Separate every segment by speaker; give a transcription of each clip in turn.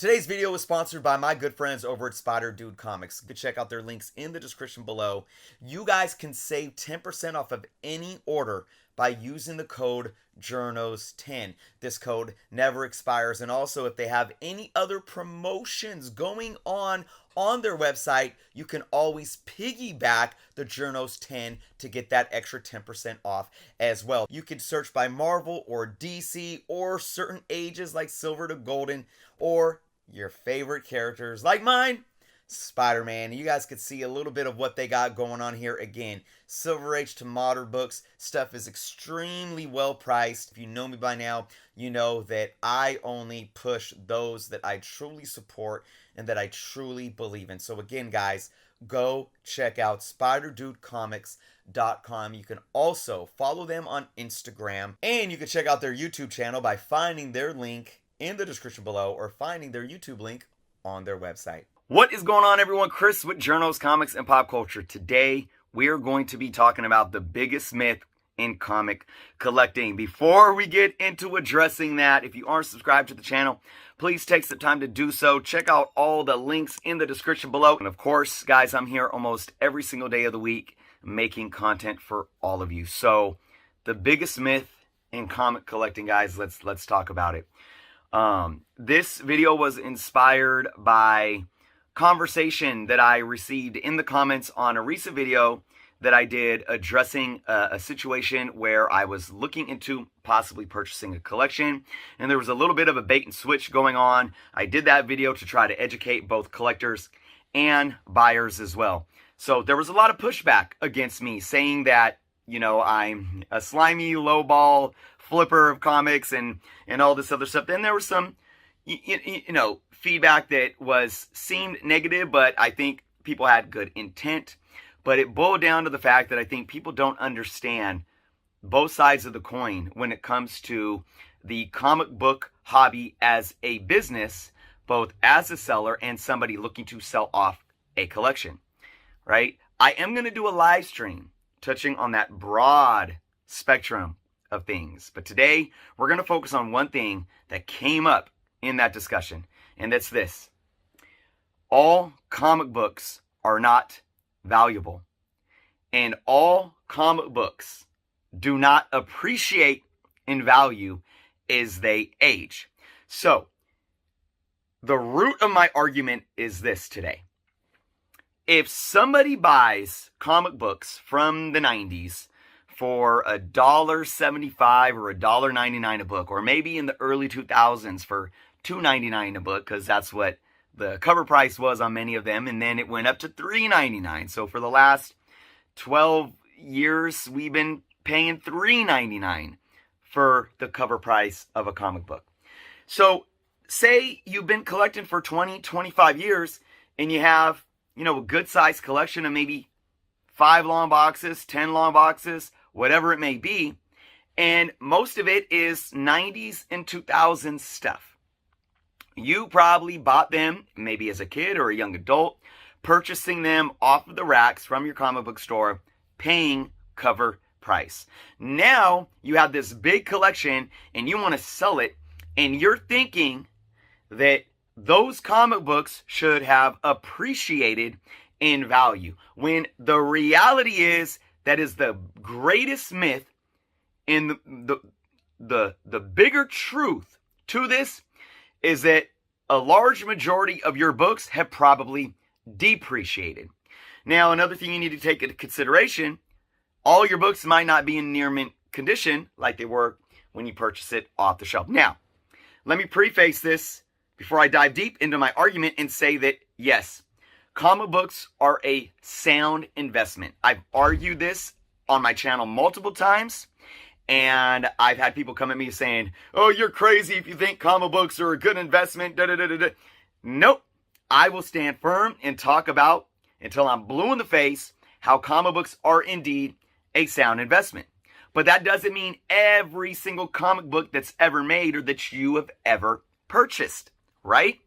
Speaker 1: Today's video was sponsored by my good friends over at Spider Dude Comics. You can check out their links in the description below. You guys can save 10% off of any order by using the code JOURNOS10. This code never expires, and also if they have any other promotions going on their website, you can always piggyback the JOURNOS10 to get that extra 10% off as well. You can search by Marvel or DC or certain ages like Silver to Golden, or your favorite characters like mine, Spider-Man. You guys could see a little bit of what they got going on here. Again, Silver Age to modern books. Stuff is extremely well priced. If you know me by now, you know that I only push those that I truly support and that I truly believe in. So again, guys, go check out SpiderDudeComics.com. You can also follow them on Instagram, and you can check out their YouTube channel by finding their link in the description below or finding their YouTube link on their website. What is going on, everyone? Chris with Journos Comics and Pop Culture. Today, we are going to be talking about the biggest myth in comic collecting. Before we get into addressing that, if you aren't subscribed to the channel, please take some time to do so. Check out all the links in the description below. And of course, guys, I'm here almost every single day of the week making content for all of you. So, the biggest myth in comic collecting, guys, let's talk about it. This video was inspired by conversation that I received in the comments on a recent video that I did addressing a situation where I was looking into possibly purchasing a collection, and there was a little bit of a bait and switch going on. I did that video to try to educate both collectors and buyers as well. So there was a lot of pushback against me saying that, you know, I'm a slimy lowball flipper of comics and all this other stuff. Then there was some, you know, feedback that seemed negative, but I think people had good intent. But it boiled down to the fact that I think people don't understand both sides of the coin when it comes to the comic book hobby as a business, both as a seller and somebody looking to sell off a collection, right? I am going to do a live stream touching on that broad spectrum of things. But today, we're going to focus on one thing that came up in that discussion, and that's this. All comic books are not valuable, and all comic books do not appreciate in value as they age. So, the root of my argument is this today. If somebody buys comic books from the 90s for $1.75 or $1.99 a book, or maybe in the early 2000s for $2.99 a book, because that's what the cover price was on many of them, and then it went up to $3.99. So for the last 12 years, we've been paying $3.99 for the cover price of a comic book. So say you've been collecting for 20, 25 years, and you have, you know, a good-sized collection of maybe 5 long boxes, 10 long boxes, whatever it may be, and most of it is 90s and 2000s stuff. You probably bought them maybe as a kid or a young adult, purchasing them off of the racks from your comic book store, paying cover price. Now you have this big collection and you want to sell it, and you're thinking that those comic books should have appreciated in value, when the reality is that is the greatest myth, and the bigger truth to this is that a large majority of your books have probably depreciated. Now, another thing you need to take into consideration, all your books might not be in near mint condition like they were when you purchase it off the shelf. Now, let me preface this before I dive deep into my argument and say that, yes, comic books are a sound investment. I've argued this on my channel multiple times, and I've had people come at me saying, oh, you're crazy if you think comic books are a good investment, da-da-da-da-da. Nope. I will stand firm and talk about, until I'm blue in the face, how comic books are indeed a sound investment. But that doesn't mean every single comic book that's ever made or that you have ever purchased, right?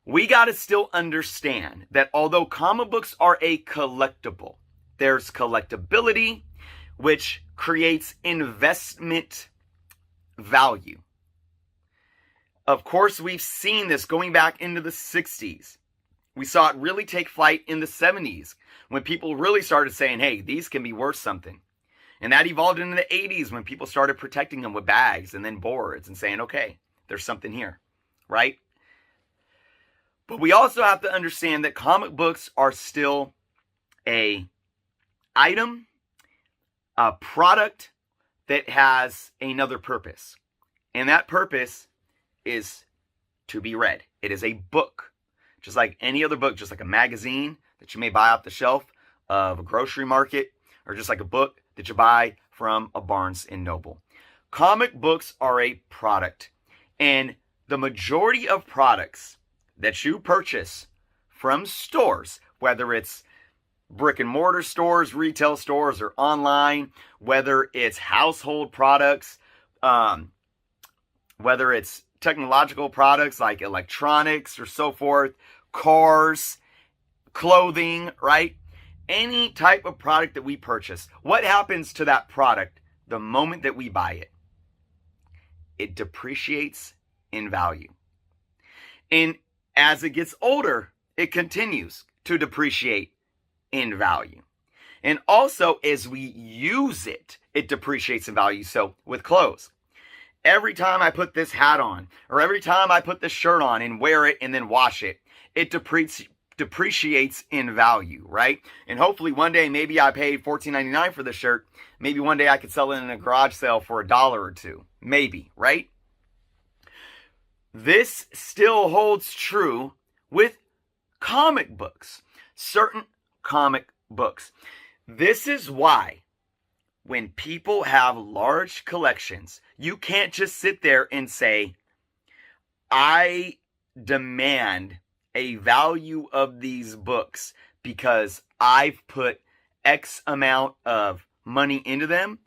Speaker 1: We got to still understand that although comic books are a collectible, there's collectability, which creates investment value. Of course, we've seen this going back into the 60s. We saw it really take flight in the 70s when people really started saying, hey, these can be worth something. And that evolved into the 80s when people started protecting them with bags and then boards and saying, okay, there's something here, right? But we also have to understand that comic books are still a item, a product that has another purpose. And that purpose is to be read. It is a book, just like any other book, just like a magazine that you may buy off the shelf of a grocery market, or just like a book that you buy from a Barnes & Noble. Comic books are a product. And the majority of products that you purchase from stores, whether it's brick and mortar stores, retail stores, or online, whether it's household products, whether it's technological products like electronics or so forth, cars, clothing, right? Any type of product that we purchase, what happens to that product the moment that we buy it? It depreciates in value. And as it gets older, it continues to depreciate in value. And also, as we use it, it depreciates in value. So with clothes, every time I put this hat on, or every time I put this shirt on and wear it and then wash it, it depreciates in value, right? And hopefully one day, maybe I paid $14.99 for this shirt. Maybe one day I could sell it in a garage sale for $1 or $2. Maybe, right? This still holds true with comic books, certain comic books. This is why when people have large collections, you can't just sit there and say, I demand a value of these books because I've put X amount of money into them.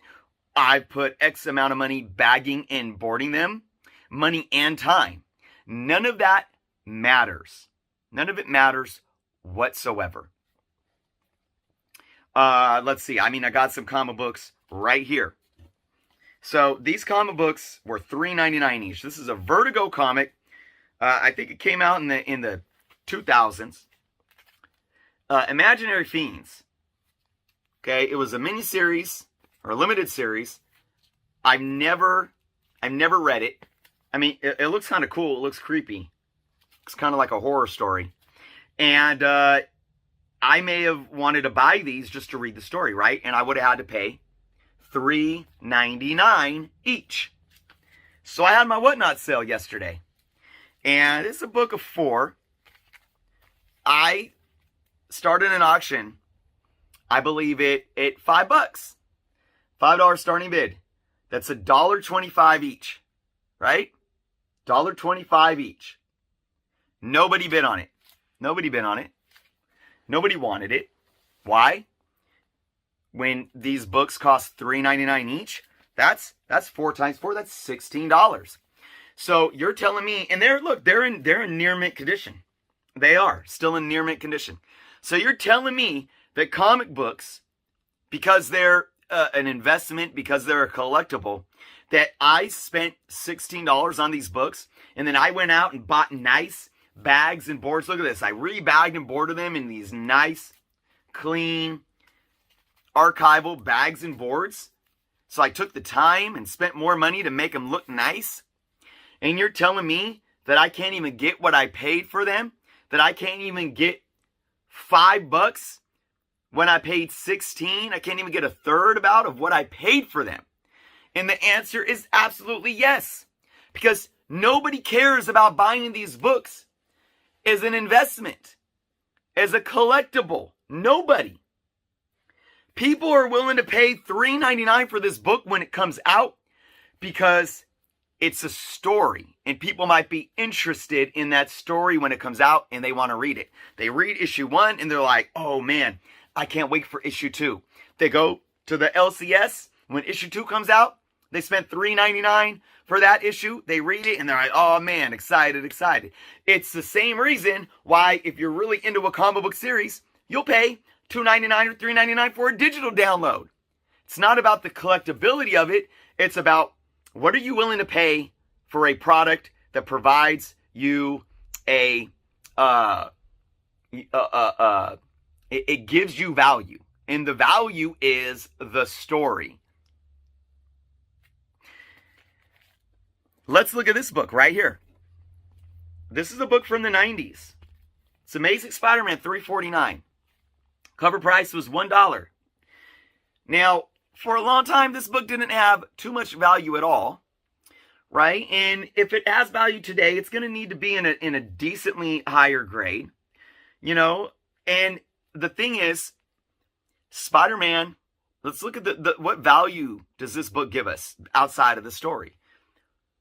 Speaker 1: I've put X amount of money bagging and boarding them, money and time. None of that matters. None of it matters whatsoever. Let's see. I got some comic books right here. So these comic books were $3.99 each. This is a Vertigo comic. I think it came out in the 2000s. Imaginary Fiends. Okay, it was a miniseries or a limited series. I've never read it. It looks kind of cool. It looks creepy. It's kind of like a horror story. And I may have wanted to buy these just to read the story, right? And I would have had to pay $3.99 each. So I had my Whatnot sale yesterday. And it's a book of 4. I started an auction, I believe it at $5. $5 starting bid. That's $1.25 each, right? $1.25 each. Nobody bid on it. Nobody bid on it. Nobody wanted it. Why? When these books cost $3.99 each, that's 4 times 4, that's $16. So you're telling me, and they're in near mint condition. They are still in near mint condition. So you're telling me that comic books, because they're an investment, because they're a collectible, that I spent $16 on these books, and then I went out and bought nice bags and boards. Look at this. I rebagged and boarded them in these nice, clean, archival bags and boards. So I took the time and spent more money to make them look nice. And you're telling me that I can't even get what I paid for them? That I can't even get $5 when I paid $16? I can't even get a third about of what I paid for them. And the answer is absolutely yes. Because nobody cares about buying these books as an investment, as a collectible. Nobody. People are willing to pay $3.99 for this book when it comes out because it's a story, and people might be interested in that story when it comes out, and they want to read it. They read issue 1, and they're like, oh man, I can't wait for issue 2. They go to the LCS when issue 2 comes out. They spent $3.99 for that issue. They read it, and they're like, oh man, excited. It's the same reason why, if you're really into a comic book series, you'll pay $2.99 or $3.99 for a digital download. It's not about the collectability of it. It's about, what are you willing to pay for a product that provides you it gives you value. And the value is the story. Let's look at this book right here. This is a book from the 90s. It's Amazing Spider-Man 349. Cover price was $1. Now, for a long time, this book didn't have too much value at all, right? And if it has value today, it's going to need to be in a decently higher grade, you know? And the thing is, Spider-Man, let's look at what value does this book give us outside of the story?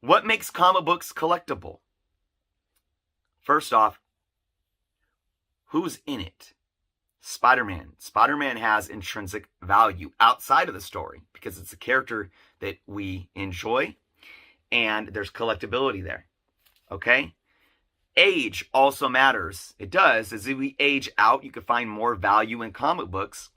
Speaker 1: What makes comic books collectible? First off, who's in it? Spider-Man. Spider-Man has intrinsic value outside of the story because it's a character that we enjoy and there's collectability there. Okay? Age also matters. It does. As we age out, you can find more value in comic books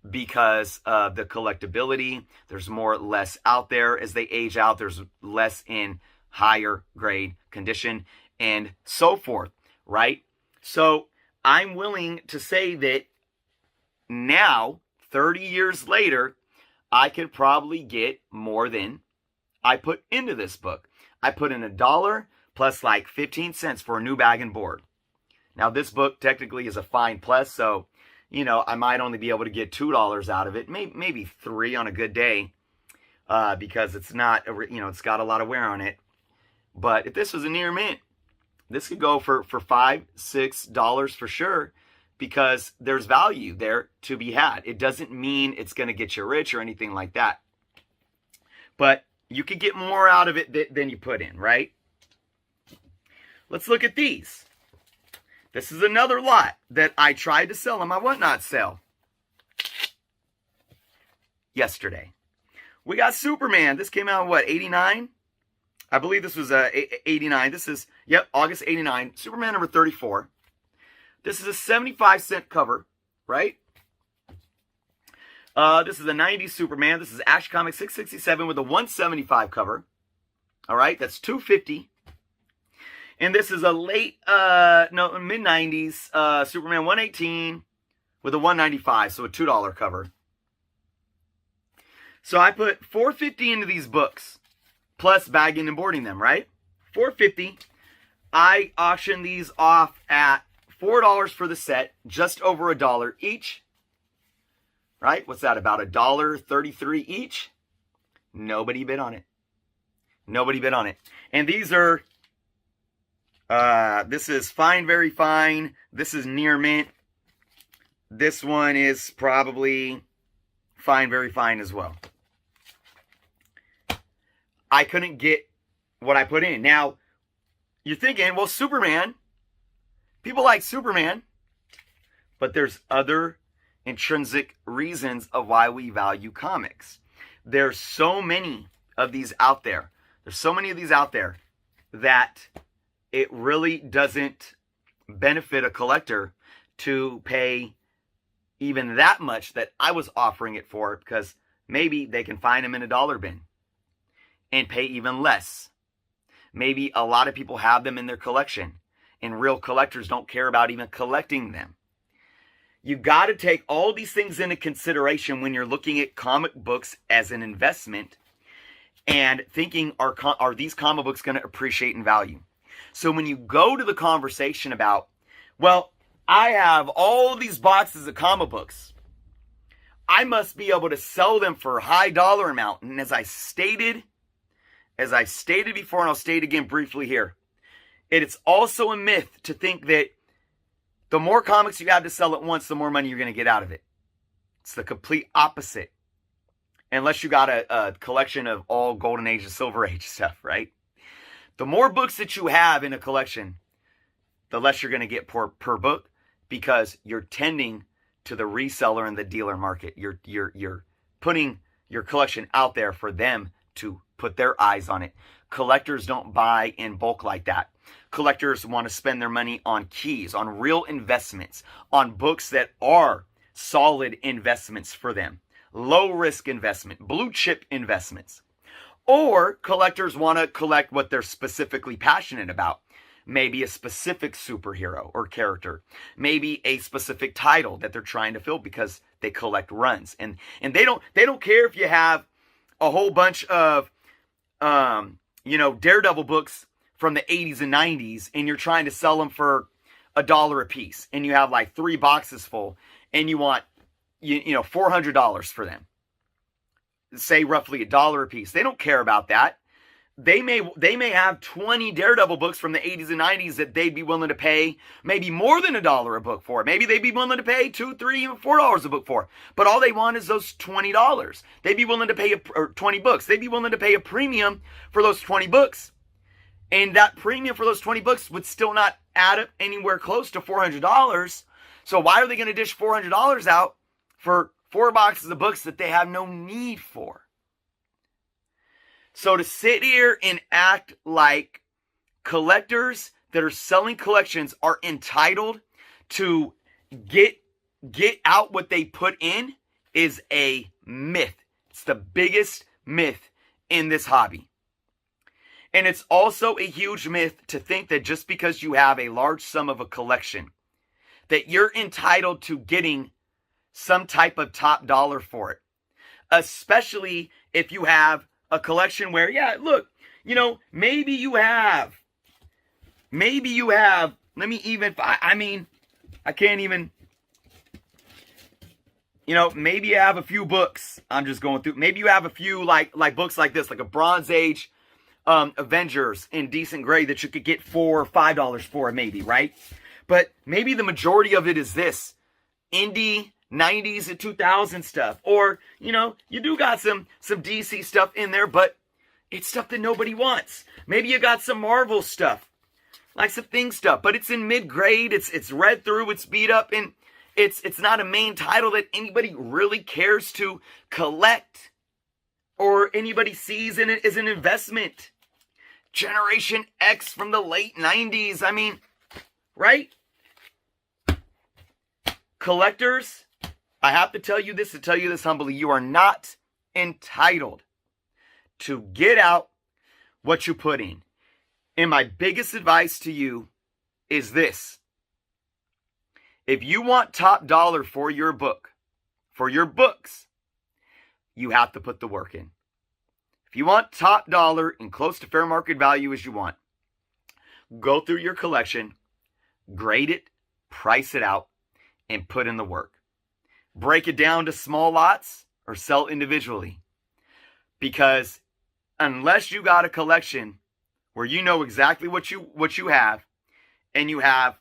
Speaker 1: because of the collectability. There's more or less out there. As they age out, there's less in higher grade condition and so forth, right? So I'm willing to say that now, 30 years later, I could probably get more than I put into this book. I put in $1 plus like 15 cents for a new bag and board. Now, this book technically is a fine plus, so, you know, I might only be able to get $2 out of it, maybe $3 on a good day, because it's not, you know, it's got a lot of wear on it. But if this was a near mint, this could go for $5, $6 for sure, because there's value there to be had. It doesn't mean it's going to get you rich or anything like that. But you could get more out of it than you put in, right? Let's look at these. This is another lot that I tried to sell on my Whatnot sale yesterday. We got Superman. This came out in what, 89? I believe this was 89. This is, yep, August 89. Superman number 34. This is a 75-cent cover, right? This is a 90s Superman. This is Action Comics 667 with a 175 cover. All right, that's $2.50. And this is a mid-90s Superman 118 with a 195, so a $2 cover. So I put $4.50 into these books, plus bagging and boarding them, right? $4.50. I auctioned these off at $4 for the set, just over $1 each. Right? What's that, about $1.33 each? Nobody bid on it. Nobody bid on it. And these are, this is fine, very fine. This is near mint. This one is probably fine, very fine as well. I couldn't get what I put in. Now, you're thinking, well, Superman, people like Superman, but there's other intrinsic reasons of why we value comics. There's so many of these out there. There's so many of these out there that it really doesn't benefit a collector to pay even that much that I was offering it for, because maybe they can find them in a dollar bin and pay even less. Maybe a lot of people have them in their collection and real collectors don't care about even collecting them. You got to take all these things into consideration when you're looking at comic books as an investment and thinking, are these comic books going to appreciate in value? So when you go to the conversation about, well, I have all these boxes of comic books, I must be able to sell them for a high dollar amount. And as I stated before, and I'll state again briefly here, it's also a myth to think that the more comics you have to sell at once, the more money you're going to get out of it. It's the complete opposite. Unless you got a collection of all Golden Age and Silver Age stuff, right? The more books that you have in a collection, the less you're going to get per book, because you're tending to the reseller and the dealer market. You're putting your collection out there for them to put their eyes on it. Collectors don't buy in bulk like that. Collectors want to spend their money on keys, on real investments, on books that are solid investments for them. Low risk investment, blue chip investments. Or collectors want to collect what they're specifically passionate about. Maybe a specific superhero or character. Maybe a specific title that they're trying to fill because they collect runs. And they don't care if you have a whole bunch of Daredevil books from the 80s and 90s and you're trying to sell them for $1 a piece and you have like 3 boxes full and you want $400 for them. Say roughly $1 a piece. They don't care about that. They may have 20 Daredevil books from the 80s and 90s that they'd be willing to pay maybe more than $1 a book for. Maybe they'd be willing to pay $2, $3, even $4 a book for. But all they want is those $20. They'd be willing to pay or 20 books. They'd be willing to pay a premium for those 20 books. And that premium for those 20 books would still not add up anywhere close to $400. So why are they going to dish $400 out for 4 boxes of books that they have no need for? So to sit here and act like collectors that are selling collections are entitled to get out what they put in is a myth. It's the biggest myth in this hobby. And it's also a huge myth to think that just because you have a large sum of a collection, that you're entitled to getting some type of top dollar for it. Especially if you have a collection where, maybe you have, let me even, I can't even, maybe you have a few books. I'm just going through, maybe you have a few like books like this, like a Bronze Age Avengers in decent grade that you could get $4 or $5 for, maybe, right? But maybe the majority of it is this indie 90s and 2000 stuff. Or, you do got some DC stuff in there, but it's stuff that nobody wants. Maybe you got some Marvel stuff, like some Thing stuff, but it's in mid-grade, it's read through, it's beat up, and it's not a main title that anybody really cares to collect or anybody sees in it as an investment. Generation X from the late 90s, right? Collectors, I have to tell you this humbly, you are not entitled to get out what you put in. And my biggest advice to you is this. If you want top dollar for your book, for your books, you have to put the work in. If you want top dollar and close to fair market value as you want, go through your collection, grade it, price it out, and put in the work. Break it down to small lots or sell individually. Because unless you got a collection where you know exactly what you have, and you have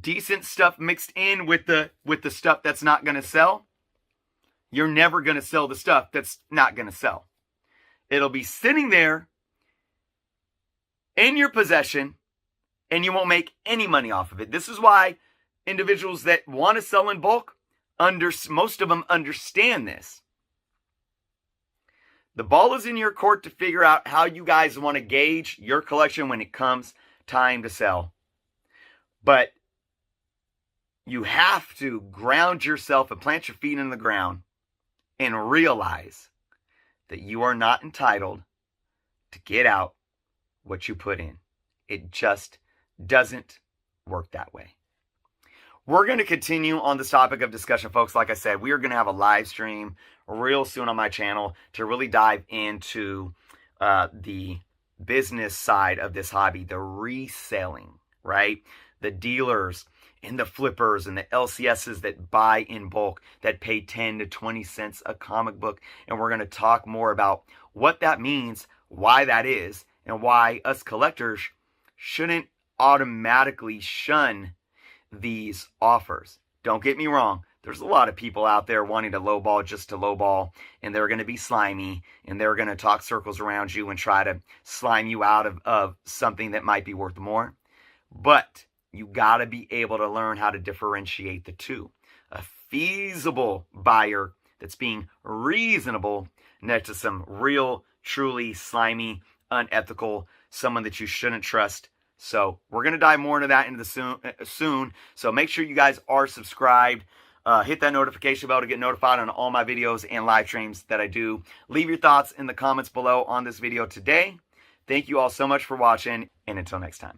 Speaker 1: decent stuff mixed in with the stuff that's not going to sell, you're never going to sell the stuff that's not going to sell. It'll be sitting there in your possession, and you won't make any money off of it. This is why individuals that want to sell in bulk, most of them understand this. The ball is in your court to figure out how you guys want to gauge your collection when it comes time to sell. But you have to ground yourself and plant your feet in the ground and realize that you are not entitled to get out what you put in. It just doesn't work that way. We're going to continue on this topic of discussion, folks. Like I said, we are going to have a live stream real soon on my channel to really dive into the business side of this hobby, the reselling, right? The dealers and the flippers and the LCSs that buy in bulk, that pay 10 to 20 cents a comic book. And we're going to talk more about what that means, why that is, and why us collectors shouldn't automatically shun these offers. Don't get me wrong. There's a lot of people out there wanting to lowball just to lowball, and they're going to be slimy, and they're going to talk circles around you and try to slime you out of something that might be worth more. But you got to be able to learn how to differentiate the two. A feasible buyer that's being reasonable next to some real, truly slimy, unethical, someone that you shouldn't trust. So we're going to dive more into that soon. So make sure you guys are subscribed. Hit that notification bell to get notified on all my videos and live streams that I do. Leave your thoughts in the comments below on this video today. Thank you all so much for watching, and until next time.